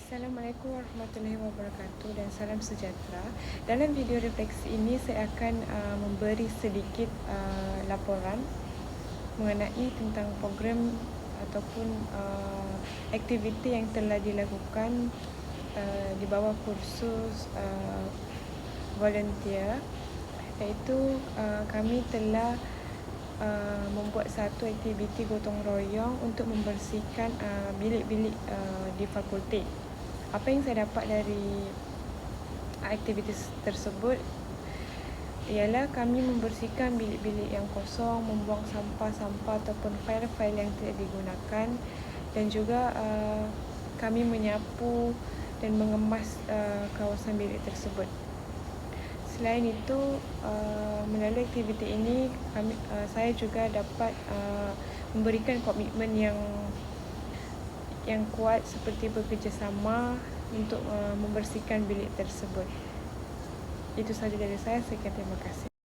Assalamualaikum warahmatullahi wabarakatuh dan salam sejahtera. Dalam video refleksi ini saya akan memberi sedikit laporan mengenai tentang program ataupun aktiviti yang telah dilakukan di bawah kursus volunteer, iaitu kami telah membuat satu aktiviti gotong royong untuk membersihkan bilik-bilik di fakulti. Apa yang saya dapat dari aktiviti tersebut ialah kami membersihkan bilik-bilik yang kosong, membuang sampah-sampah ataupun fail-fail yang tidak digunakan, dan juga kami menyapu dan mengemas kawasan bilik tersebut. Selain itu, melalui aktiviti ini saya juga dapat memberikan komitmen yang kuat seperti bekerjasama untuk membersihkan bilik tersebut. Itu sahaja dari saya. Sekian, terima kasih.